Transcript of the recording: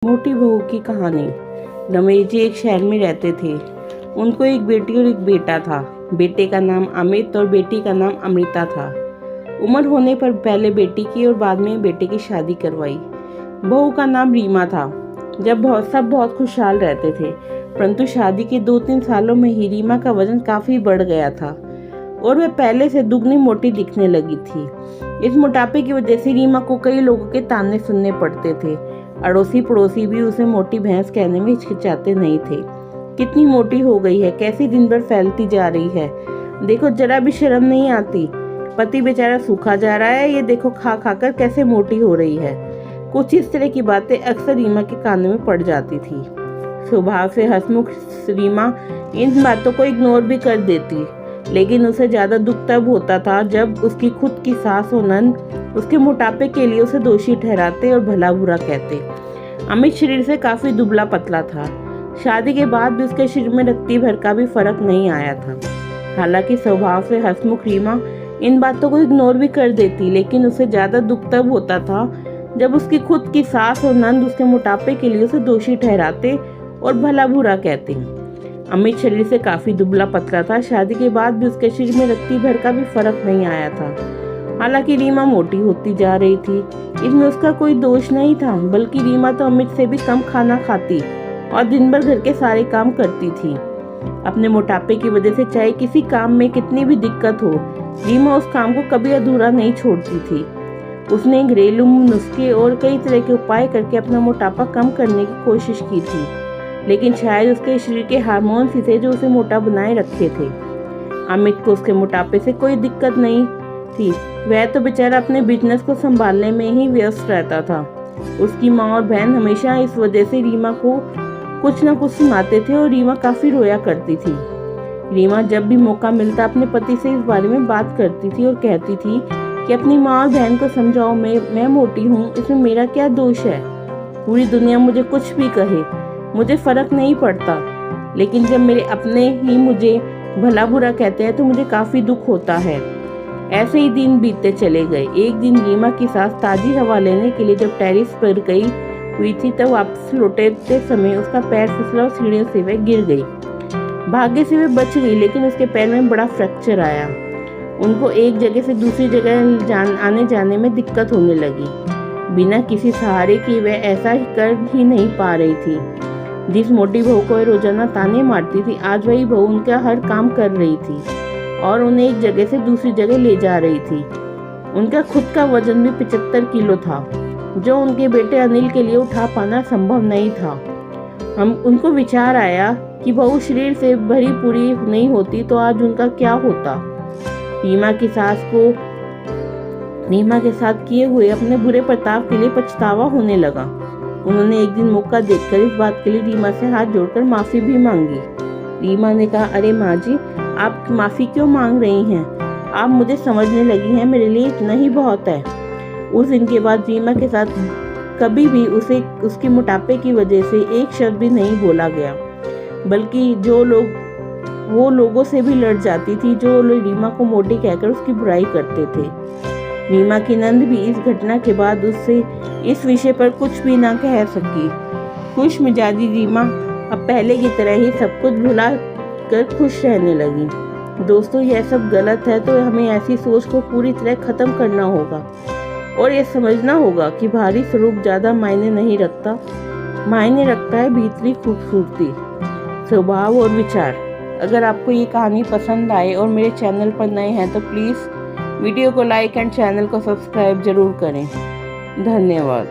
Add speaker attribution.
Speaker 1: मोटी बहू की कहानी। रमेश जी एक शहर में रहते थे। उनको एक बेटी और एक बेटा था। बेटे का नाम अमित और बेटी का नाम अमृता था। उम्र होने पर पहले बेटी की और बाद में बेटे की शादी करवाई। बहू का नाम रीमा था। सब बहुत खुशहाल रहते थे, परंतु शादी के 2-3 सालों में ही रीमा का वजन काफी बढ़ गया था और वह पहले से दुगनी मोटी दिखने लगी थी। इस मोटापे की वजह से रीमा को कई लोगों के ताने सुनने पड़ते थे। अड़ोसी पड़ोसी भी उसे मोटी भैंस कहने में हिचकिचाते नहीं थे। कितनी मोटी हो गई है, कैसी दिन भर फैलती जा रही है, देखो जरा भी शर्म नहीं आती, पति बेचारा सूखा जा रहा है, ये देखो खा खा कर कैसे मोटी हो रही है। कुछ इस तरह की बातें अक्सर रीमा के कानों में पड़ जाती थी। स्वभाव से हंसमुख रीमा इन बातों को इग्नोर भी कर देती, लेकिन उसे ज्यादा दुख तब होता था जब उसकी खुद की सास और नंद उसके मोटापे के लिए उसे दोषी ठहराते और भला बुरा कहते। अमित शरीर से काफी दुबला पतला था। शादी के बाद भी उसके शरीर में रत्ती भर का भी फर्क नहीं आया था। हालांकि स्वभाव से हंसमुख रीमा इन बातों को इग्नोर भी कर देती, लेकिन उसे ज्यादा दुख तब होता था जब उसकी खुद की सास और नंद उसके मोटापे के लिए उसे दोषी ठहराते और भला बुरा कहते। अमित शरीर से काफी दुबला पतला था। शादी के बाद भी उसके शरीर में रत्ती भर का भी फर्क नहीं आया था। हालांकि रीमा मोटी होती जा रही थी, इसमें उसका कोई दोष नहीं था, बल्कि रीमा तो अमित से भी कम खाना खाती और दिन भर घर के सारे काम करती थी। अपने मोटापे की वजह से चाहे किसी काम में कितनी भी दिक्कत हो, रीमा उस काम को कभी अधूरा नहीं छोड़ती थी। उसने घरेलू नुस्खे और कई तरह के उपाय करके अपना मोटापा कम करने की कोशिश की थी, लेकिन शायद उसके शरीर के हार्मोन्स ही थे जो उसे मोटा बनाए रखे थे। अमित को उसके मोटापे से कोई दिक्कत नहीं थी, वह तो बेचारा अपने बिजनेस को संभालने में ही व्यस्त रहता था। उसकी माँ और बहन हमेशा इस वजह से रीमा को कुछ न कुछ सुनाते थे और रीमा काफी रोया करती थी। रीमा जब भी मौका मिलता अपने पति से इस बारे में बात करती थी और कहती थी कि अपनी माँ और बहन को समझाओ, मैं मोटी हूँ, इसमें मेरा क्या दोष है, पूरी दुनिया मुझे कुछ भी कहे, मुझे फर्क नहीं पड़ता, लेकिन जब मेरे अपने ही मुझे भला बुरा कहते हैं तो मुझे काफी दुख होता है। ऐसे ही दिन बीतते चले गए। एक दिन रीमा की सास ताजी हवा लेने के लिए जब टेरिस पर गई हुई थी, तब वापस लौटते समय उसका पैर फिसला और सीढ़ियों से वह गिर गई। भाग्य से वह बच गई, लेकिन उसके पैर में बड़ा फ्रैक्चर आया। उनको एक जगह से दूसरी जगह आने जाने में दिक्कत होने लगी। बिना किसी सहारे के वह ऐसा ही कर ही नहीं पा रही थी। जिस मोटी बहू को रोजाना ताने मारती थी, आज वही बहू उनका हर काम कर रही थी और उन्हें एक जगह से दूसरी जगह ले जा रही थी। उनका खुद का वजन भी 75 किलो था, जो उनके बेटे अनिल के लिए उठा पाना संभव नहीं था। उनको विचार आया कि बहू शरीर से भरी पूरी नहीं होती तो आज उनका क्या होता। रीमा के साथ किए हुए अपने बुरे बर्ताव के लिए पछतावा होने लगा। उन्होंने एक दिन मौका देखकर इस बात के लिए रीमा से हाथ जोड़कर माफी भी मांगी। रीमा ने कहा, अरे माँ जी, आप माफी क्यों मांग रही हैं? आप मुझे समझने लगी हैं, मेरे लिए इतना ही बहुत है। उस दिन के बाद रीमा के साथ कभी भी उसे उसके मोटापे की वजह से एक शब्द भी नहीं बोला गया, बल्कि वो लोगों से भी लड़ जाती थी जो लोग रीमा को मोटी कहकर उसकी बुराई करते थे। रीमा की नंद भी इस घटना के बाद उससे इस विषय पर कुछ भी ना कह सकी। खुश मिजाजी रीमा अब पहले की तरह ही सब कुछ भुला कर खुश रहने लगी। दोस्तों, यह सब गलत है, तो हमें ऐसी सोच को पूरी तरह खत्म करना होगा और ये समझना होगा कि बाहरी स्वरूप ज्यादा मायने नहीं रखता, मायने रखता है भीतरी खूबसूरती, स्वभाव और विचार। अगर आपको ये कहानी पसंद आए और मेरे चैनल पर नए हैं तो प्लीज़ वीडियो को लाइक एंड चैनल को सब्सक्राइब जरूर करें। धन्यवाद।